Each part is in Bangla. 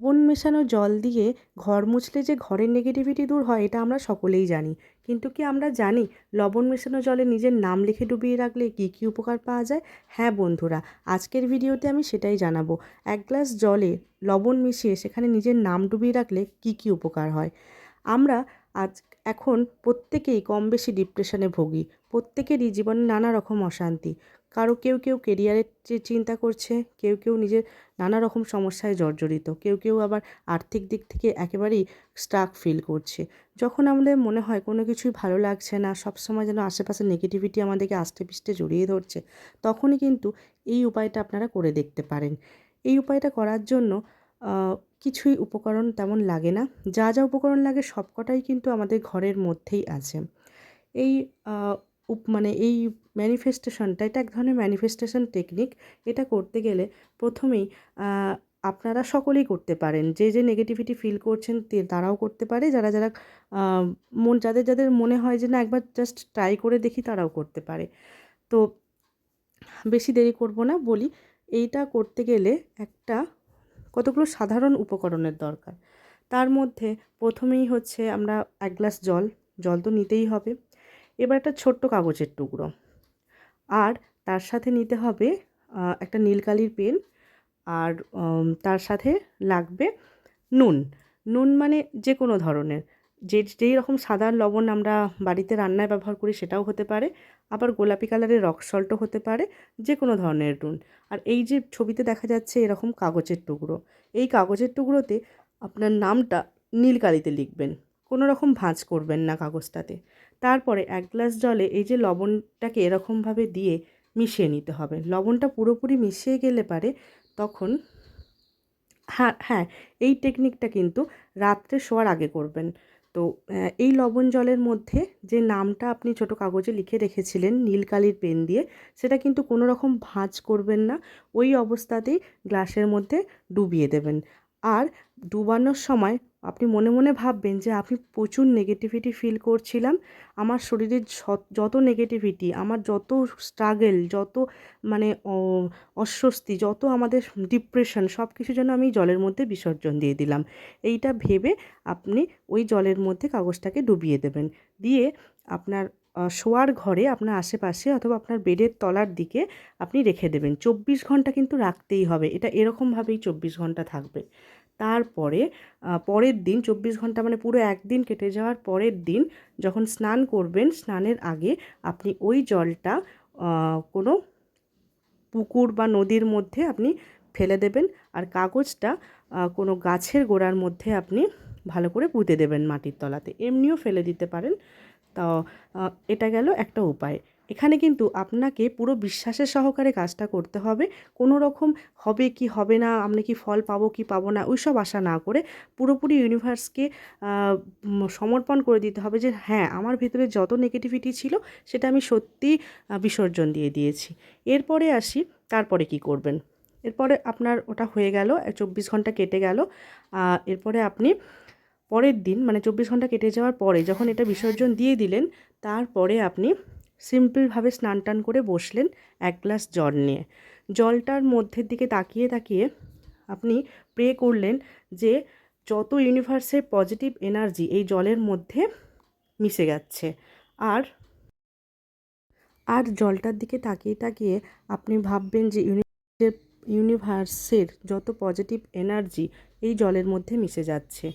লবণ মেশানো জল দিয়ে ঘর মুছলে যে ঘরের নেগেটিভিটি দূর হয় এটা আমরা সকলেই জানি, কিন্তু কি আমরা জানি লবণ মেশানো জলে নিজের নাম লিখে ডুবিয়ে রাখলে কী কী উপকার পাওয়া যায়? হ্যাঁ বন্ধুরা, আজকের ভিডিওতে আমি সেটাই জানাবো। এক গ্লাস জলে লবণ মিশিয়ে সেখানে নিজের নাম ডুবিয়ে রাখলে কী কী উপকার হয়। আমরা আজ এখন প্রত্যেকেই কম বেশি ডিপ্রেশনে ভুগি, প্রত্যেকেরই জীবনে নানা রকম অশান্তি। কেউ কেউ কেরিয়ারের চিন্তা করছে, কেউ কেউ নিজের নানা রকম সমস্যায় জর্জরিত, কেউ কেউ আবার আর্থিক দিক থেকে একেবারেই স্টাক ফিল করছে। যখন আমাদের মনে হয় কোনো কিছুই ভালো লাগছে না, সবসময় যেন আশেপাশে নেগেটিভিটি আমাদেরকে আষ্টে পিষ্টে জড়িয়ে ধরছে, তখনই কিন্তু এই উপায়টা আপনারা করে দেখতে পারেন। এই উপায়টা করার জন্য কিছুই উপকরণ তেমন লাগে না, যা যা উপকরণ লাগে সবকটাই কিন্তু আমাদের ঘরের মধ্যেই আছে। এই মানে এই ম্যানিফেস্টেশনটা, এটা এক ধরনের ম্যানিফেস্টেশন টেকনিক। এটা করতে গেলে প্রথমেই আপনারা সকলেই করতে পারেন, যে নেগেটিভিটি ফিল করছেন তারাও করতে পারে, যারা যাদের মনে হয় যে না একবার জাস্ট ট্রাই করে দেখি তারাও করতে পারে। তো বেশি দেরি করব না, বলি এইটা করতে গেলে কতগুলো সাধারণ উপকরণের দরকার। তার মধ্যে প্রথমেই হচ্ছে আমরা এক গ্লাস জল তো নিতেই হবে। এবার একটা ছোট্ট কাগজের টুকরো, আর তার সাথে নিতে হবে একটা নীল কালির পেন, আর তার সাথে লাগবে নুন মানে যে কোনো ধরনের, যেই রকম সাদা লবণ আমরা বাড়িতে রান্নায় ব্যবহার করি সেটাও হতে পারে, আবার গোলাপি কালারের রক সল্টও হতে পারে, যে কোনো ধরনের নুন। আর এই যে ছবিতে দেখা যাচ্ছে এরকম কাগজের টুকরো, এই কাগজের টুকরোতে আপনার নামটা নীল কালিতে লিখবেন, কোনো রকম ভাঁজ করবেন না কাগজটাতে। তারপরে এক গ্লাস জলে এই যে লবণটাকে এরকমভাবে দিয়ে মিশিয়ে নিতে হবে। লবণটা পুরোপুরি মিশিয়ে গেলে পারে তখন হ্যাঁ, এই টেকনিকটা কিন্তু রাত্রে শোয়ার আগে করবেন। তো এই লবণ জলের মধ্যে যে নামটা আপনি ছোটো কাগজে লিখে রেখেছিলেন নীল কালির পেন দিয়ে, সেটা কিন্তু কোনো রকম ভাঁজ করবেন না, ওই অবস্থাতেই গ্লাসের মধ্যে ডুবিয়ে দেবেন। আর ডুবানোর সময় আপনি মনে মনে ভাববেন যে আমি প্রচুর নেগেটিভিটি ফিল করছিলাম, আমার শরীরের যত নেগেটিভিটি, আমার যত স্ট্রাগল, যত মানে অস্বস্তি, যত আমাদের ডিপ্রেশন, সব কিছু যেন আমি জলের মধ্যে বিসর্জন দিয়ে দিলাম। এইটা ভেবে আপনি ওই জলের মধ্যে কাগজটাকে ডুবিয়ে দেবেন, দিয়ে আপনার শোয়ার ঘরে আপনার আশেপাশে অথবা আপনার বেডের তলার দিকে আপনি রেখে দেবেন। 24 ঘন্টা কিন্তু রাখতেই হবে, এটা এরকমভাবেই 24 ঘন্টা থাকবে। তারপরে পরের দিন 24 ঘন্টা মানে পুরো একদিন কেটে যাওয়ার পরের দিন যখন স্নান করবেন, স্নানের আগে আপনি ওই জলটা কোনো পুকুর বা নদীর মধ্যে আপনি ফেলে দেবেন, আর কাগজটা কোনো গাছের গোড়ার মধ্যে আপনি ভালো করে পুঁতে দেবেন মাটির তলাতে, এমনিও ফেলে দিতে পারেন। তো এটা গেল একটা উপায়। এখানে কিন্তু আপনাকে পুরো বিশ্বাসের সহকারে কাজটা করতে হবে, কোনো রকম হবে কি হবে না, আপনি কি ফল পাবো কি পাবো না ওইসব আশা না করে পুরোপুরি ইউনিভার্সকে সমর্পণ করে দিতে হবে যে হ্যাঁ, আমার ভেতরে যত নেগেটিভিটি ছিল সেটা আমি সত্যিই বিসর্জন দিয়ে দিয়েছি। এরপরে আসি, তারপরে কি করবেন। এরপরে আপনার ওটা হয়ে গেল, 24 ঘন্টা কেটে গেল। এরপরে আপনি পরের দিন মানে 24 ঘন্টা কেটে যাওয়ার পরে যখন এটা বিসর্জন দিয়ে দিলেন, তারপরে আপনি সিম্পলভাবে স্নান টান করে বসলেন এক গ্লাস জল নিয়ে। জলটার মধ্যের দিকে তাকিয়ে তাকিয়ে আপনি প্রে করলেন যে যত ইউনিভার্সের পজিটিভ এনার্জি এই জলের মধ্যে মিশে যাচ্ছে, আর জলটার দিকে তাকিয়ে তাকিয়ে আপনি ভাববেন যে ইউনিভার্সের যত পজিটিভ এনার্জি এই জলের মধ্যে মিশে যাচ্ছে।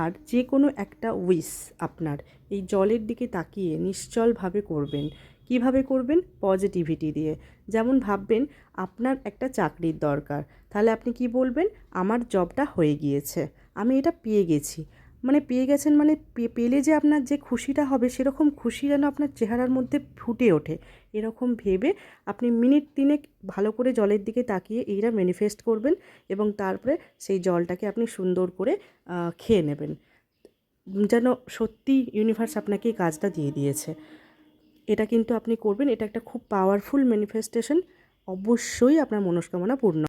আর যে কোনো একটা উইশ আপনার এই জলের দিকে তাকিয়ে নিশ্চলভাবে করবেন। কিভাবে করবেন? পজিটিভিটি দিয়ে। যেমন ভাববেন আপনার একটা চাকরির দরকার, তাহলে আপনি কি বলবেন? আমার জবটা হয়ে গিয়েছে, আমি এটা পেয়ে গেছি। মানে পেয়ে গেছেন মানে পেলে যে আপনার যে খুশিটা হবে সেরকম খুশি যেন আপনার চেহারার মধ্যে ফুটে ওঠে, এরকম ভেবে আপনি মিনিট 3 ভালো করে জলের দিকে তাকিয়ে এইটা ম্যানিফেস্ট করবেন, এবং তারপরে সেই জলটাকে আপনি সুন্দর করে খেয়ে নেবেন, যেন সত্যি ইউনিভার্স আপনাকে এই কাজটা দিয়ে দিয়েছে। এটা কিন্তু আপনি করবেন, এটা একটা খুব পাওয়ারফুল ম্যানিফেস্টেশন, অবশ্যই আপনার মনস্কামনা পূর্ণ।